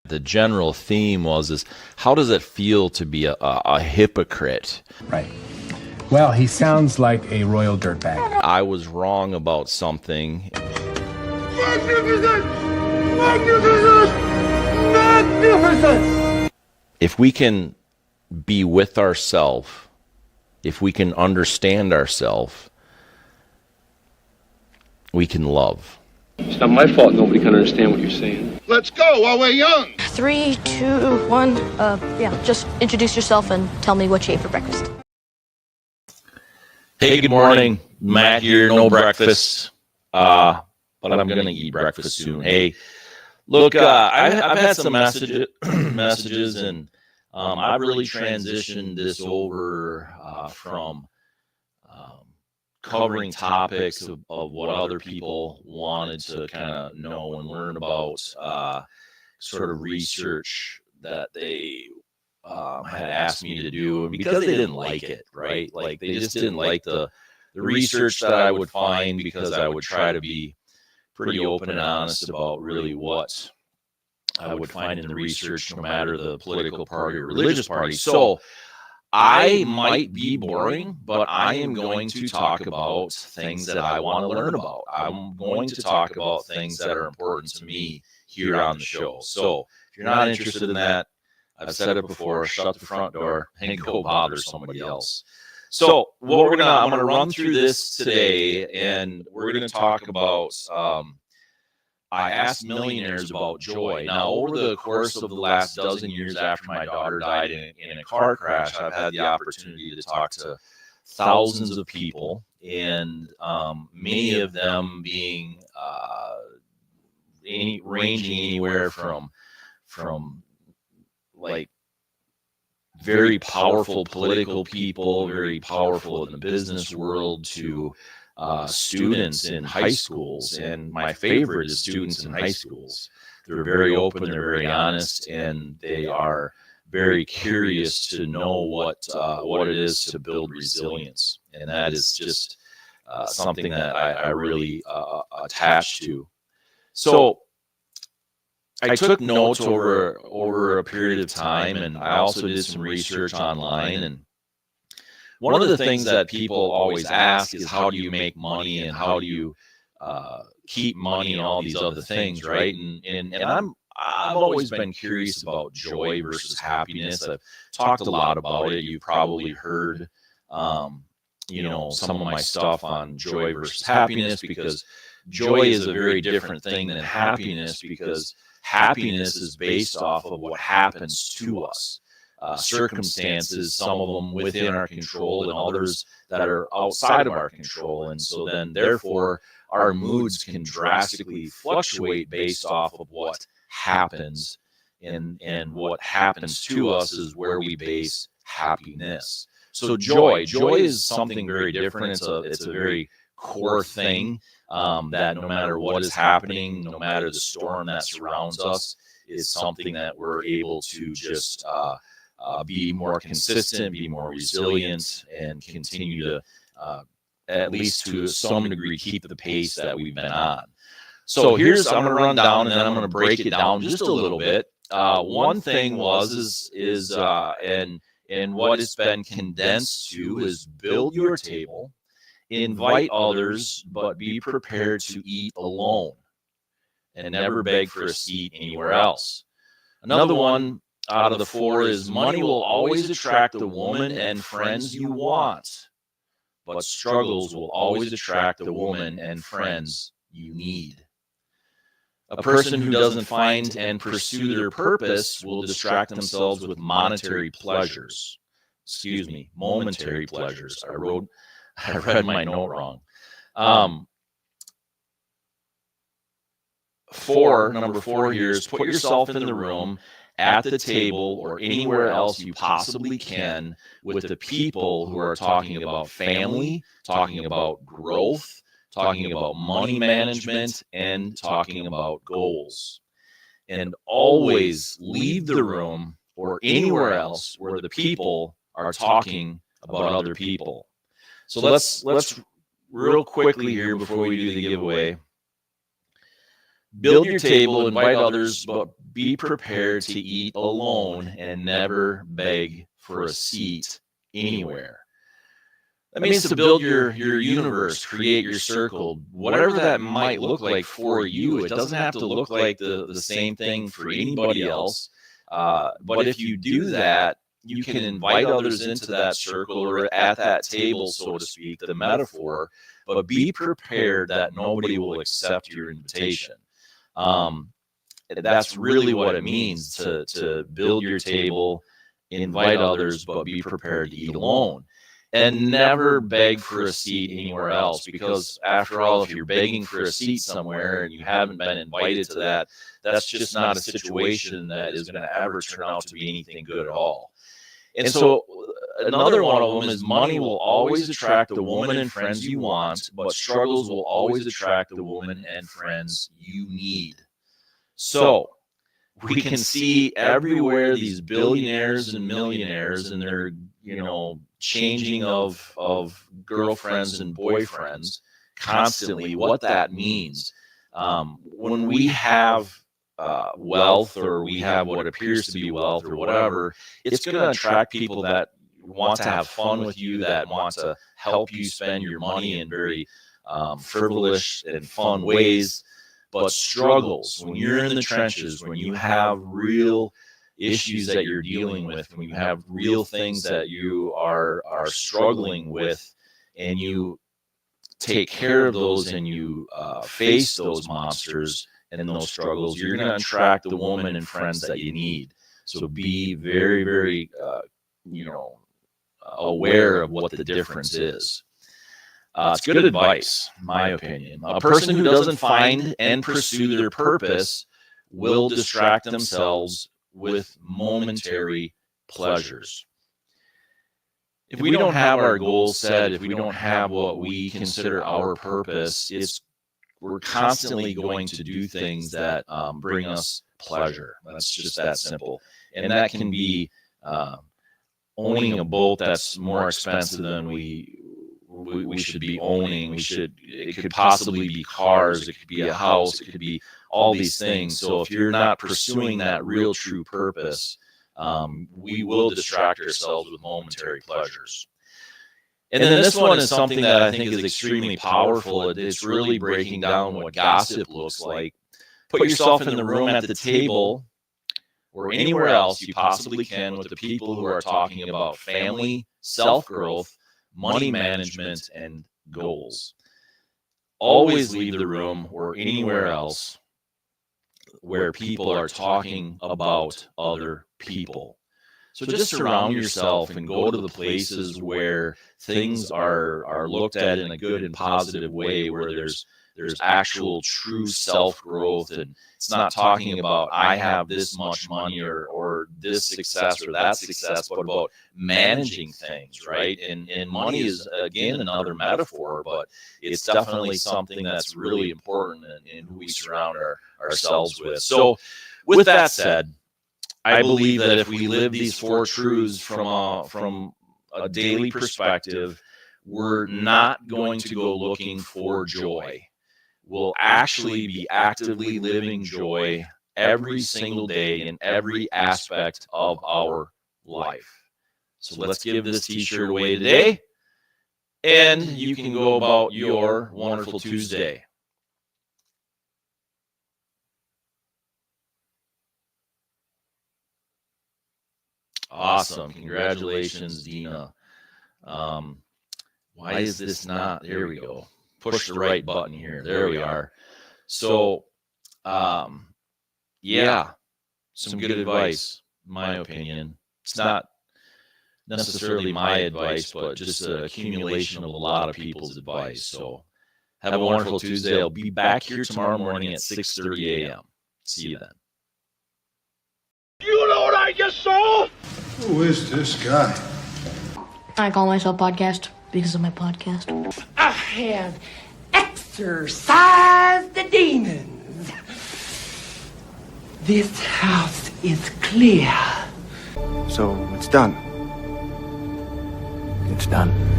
The general theme is how does it feel to be a hypocrite? Right. Well, he sounds like a royal dirtbag. I was wrong about something. Magnificent! Magnificent! Magnificent! If we can be with ourselves, if we can understand ourselves, we can love. It's not my fault nobody can understand what you're saying. Let's go while we're young. 3, 2, 1. Just introduce yourself and tell me what you ate for breakfast. Hey, good morning. Matt here, no breakfast. But I'm going to eat breakfast soon. Hey, look, I've had some messages, and I've really transitioned this over from covering topics of what other people wanted to kind of know and learn about, sort of research that they had asked me to do, and because they didn't like it, right? Like they just didn't like the research that I would find, because I would try to be pretty open and honest about really what I would find in the research, no matter the political party or religious party. So I might be boring, but I am going to talk about things that I want to learn about. I'm going to talk about things that are important to me here on the show. So if you're not interested in that, I've said it before, shut the front door and go bother somebody else. So I'm going to run through this today, and we're going to talk about, I asked millionaires about joy. Now, over the course of the last dozen years after my daughter died in a car crash, I've had the opportunity to talk to thousands of people, and many of them being ranging anywhere from like very powerful political people, very powerful in the business world, to students in high schools. And my favorite is students in high schools. They're very open, they're very honest, and they are very curious to know what it is to build resilience. And that is just something that I really attach to. So I took notes over a period of time, and I also did some research online. And one of the things that people always ask is, how do you make money, and how do you keep money, and all these other things, right? And I've always been curious about joy versus happiness. I've talked a lot about it. You've probably heard, some of my stuff on joy versus happiness, because joy is a very different thing than happiness, because happiness is based off of what happens to us. Circumstances, some of them within our control, and others that are outside of our control. And so then, therefore, our moods can drastically fluctuate based off of what happens. And what happens to us is where we base happiness. So joy is something very different. It's a very core thing, that no matter what is happening, no matter the storm that surrounds us, is something that we're able to just be more consistent, be more resilient, and continue to, at least to some degree, keep the pace that we've been on. So I'm going to run down, and then I'm going to break it down just a little bit. One thing and what it's been condensed to is: build your table, invite others, but be prepared to eat alone, and never beg for a seat anywhere else. Another one out of the 4 is: money will always attract the woman and friends you want, but struggles will always attract the woman and friends you need. A person who doesn't find and pursue their purpose will distract themselves with momentary pleasures. I read my note wrong. Number 4 here is: put yourself in the room, at the table, or anywhere else you possibly can, with the people who are talking about family, talking about growth, talking about money management, and talking about goals. And always leave the room or anywhere else where the people are talking about other people. So let's real quickly here, before we do the giveaway, Build your table, invite others, but be prepared to eat alone and never beg for a seat anywhere. That means to build your universe, create your circle, whatever that might look like for you. It doesn't have to look like the same thing for anybody else. But if you do that, you can invite others into that circle or at that table, so to speak, the metaphor, but be prepared that nobody will accept your invitation. That's really what it means to build your table, invite others, but be prepared to eat alone. And never beg for a seat anywhere else, because after all, if you're begging for a seat somewhere and you haven't been invited to that, that's just not a situation that is going to ever turn out to be anything good at all. And so another one of them is money will always attract the woman and friends you want, but struggles will always attract the woman and friends you need. So we can see everywhere these billionaires and millionaires and their, changing of girlfriends and boyfriends constantly, what that means. When we have wealth, or we have what appears to be wealth or whatever, it's going to attract people that want to have fun with you, that want to help you spend your money in very frivolous and fun ways. But struggles, when you're in the trenches, when you have real issues that you're dealing with, when you have real things that you are struggling with, and you take care of those and you face those monsters and those struggles, you're going to attract the woman and friends that you need. So be very, very, aware of what the difference is. It's good advice, in my opinion. A person who doesn't find and pursue their purpose will distract themselves with momentary pleasures. If we don't have our goals set, if we don't have what we consider our purpose, we're constantly going to do things that bring us pleasure. That's just that simple. And that can be owning a boat that's more expensive than we should be owning. It could possibly be cars, it could be a house, it could be all these things. So if you're not pursuing that real true purpose, we will distract ourselves with momentary pleasures. And then this one is something that I think is extremely powerful. It's really breaking down what gossip looks like. Put yourself in the room at the table or anywhere else you possibly can with the people who are talking about family, self-growth, money management, and goals. Always leave the room or anywhere else where people are talking about other people. So just surround yourself and go to the places where things are looked at in a good and positive way, where there's actual true self-growth, and it's not talking about I have this much money or this success or that success, but about managing things, right? And money is, again, another metaphor, but it's definitely something that's really important in who we surround ourselves with. So with that said, I believe that if we live these four truths from a daily perspective, we're not going to go looking for joy. We'll actually be actively living joy every single day in every aspect of our life. So let's give this t-shirt away today, and you can go about your wonderful Tuesday. Awesome. Congratulations, Dina. Why is this not? There we go. Push the right button here. There we are. So, yeah, some good advice, in my opinion. It's not necessarily my advice, but just an accumulation of a lot of people's advice. So have a wonderful Tuesday. I'll be back here tomorrow morning at 6:30 a.m. See you then. You know what I just saw? Who is this guy? I call myself Podcast because of my podcast. I have exorcised the demons. This house is clear. So it's done. It's done.